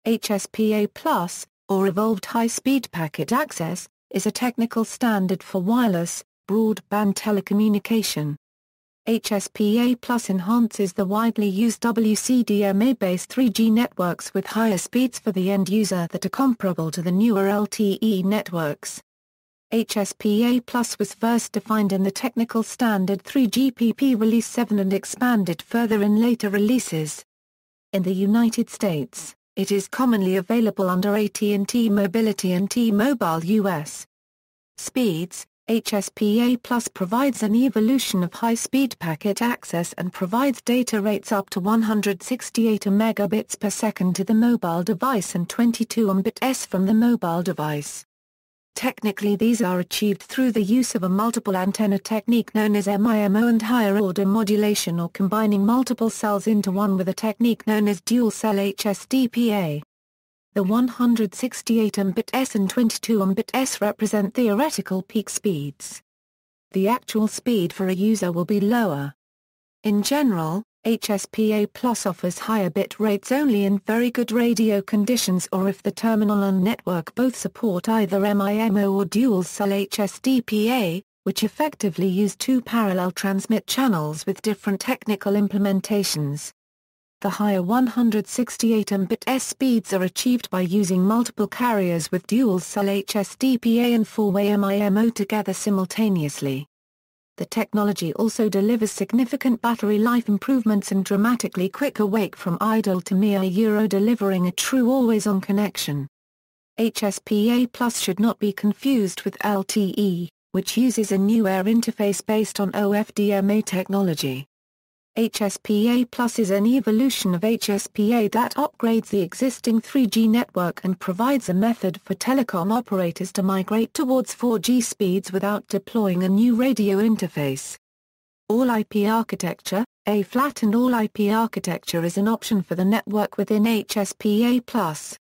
HSPA+, or Evolved High-Speed Packet Access, is a technical standard for wireless, broadband telecommunication. HSPA+ enhances the widely used WCDMA-based 3G networks with higher speeds for the end user that are comparable to the newer LTE networks. HSPA+ was first defined in the technical standard 3GPP Release 7 and expanded further in later releases. In the United States, it is commonly available under AT&T Mobility and T-Mobile US. Speeds. HSPA+ provides an evolution of high-speed packet access and provides data rates up to 168 megabits per second to the mobile device and 22 Mbps from the mobile device. Technically, these are achieved through the use of a multiple antenna technique known as MIMO and higher order modulation, or combining multiple cells into one with a technique known as dual cell HSDPA. The 168 Mbps and 22 Mbps represent theoretical peak speeds. The actual speed for a user will be lower. In general, HSPA+ offers higher bit rates only in very good radio conditions or if the terminal and network both support either MIMO or dual cell HSDPA, which effectively use two parallel transmit channels with different technical implementations. The higher 168 Mbps speeds are achieved by using multiple carriers with dual cell HSDPA and four-way MIMO together simultaneously. The technology also delivers significant battery life improvements and dramatically quicker wake from idle to mere delivering a true always-on connection. HSPA+ should not be confused with LTE, which uses a new air interface based on OFDMA technology. HSPA+ is an evolution of HSPA that upgrades the existing 3G network and provides a method for telecom operators to migrate towards 4G speeds without deploying a new radio interface. All-IP architecture, A-flat and all-IP architecture is an option for the network within HSPA+.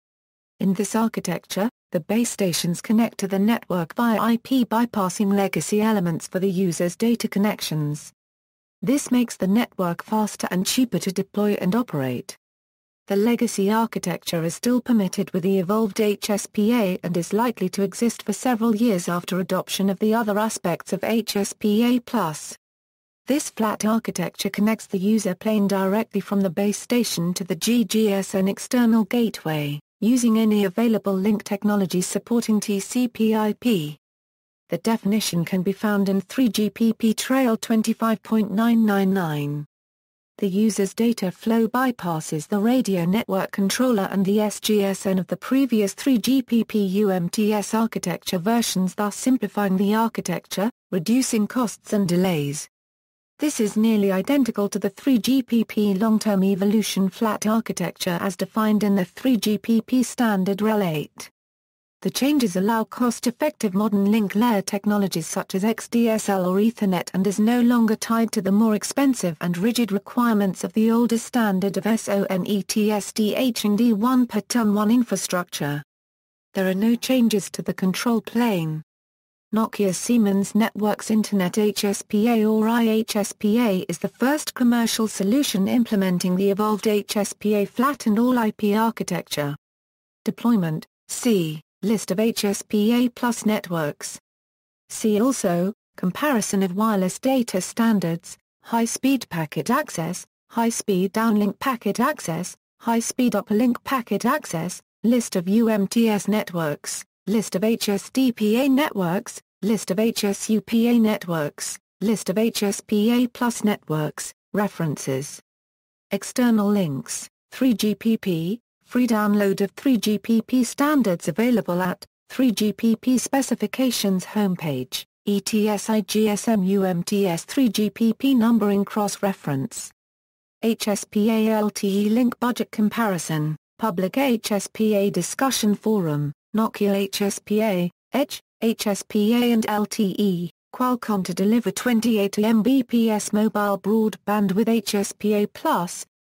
In this architecture, the base stations connect to the network via IP bypassing legacy elements for the user's data connections. This makes the network faster and cheaper to deploy and operate. The legacy architecture is still permitted with the evolved HSPA and is likely to exist for several years after adoption of the other aspects of HSPA+. This flat architecture connects the user plane directly from the base station to the GGSN external gateway, using any available link technology supporting TCP/IP. The definition can be found in 3GPP Trail 25.999. The user's data flow bypasses the radio network controller and the SGSN of the previous 3GPP UMTS architecture versions, thus simplifying the architecture, reducing costs and delays. This is nearly identical to the 3GPP long-term evolution flat architecture as defined in the 3GPP standard REL 8. The changes allow cost-effective modern link layer technologies such as XDSL or Ethernet and is no longer tied to the more expensive and rigid requirements of the older standard of SONETSDH and D1 per ton 1 infrastructure. There are no changes to the control plane. Nokia Siemens Networks Internet HSPA or IHSPA is the first commercial solution implementing the evolved HSPA flat and all-IP architecture. Deployment, C. List of HSPA+ networks. See also, comparison of wireless data standards, high-speed packet access, high-speed downlink packet access, high-speed uplink packet access, list of UMTS networks, list of HSDPA networks, list of HSUPA networks, list of HSPA+ networks, references. External links, 3GPP. Free download of 3GPP standards available at 3GPP specifications homepage, ETSI GSM UMTS 3GPP numbering cross-reference. HSPA LTE link budget comparison, public HSPA discussion forum, Nokia HSPA, Edge, HSPA and LTE, Qualcomm to deliver 28 Mbps mobile broadband with HSPA+,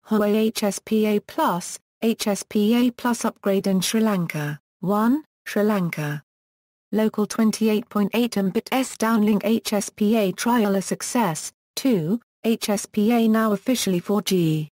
Huawei HSPA+, HSPA+ upgrade in Sri Lanka. 1. Sri Lanka. Local 28.8 Mbps downlink HSPA trial a success. 2. HSPA now officially 4G.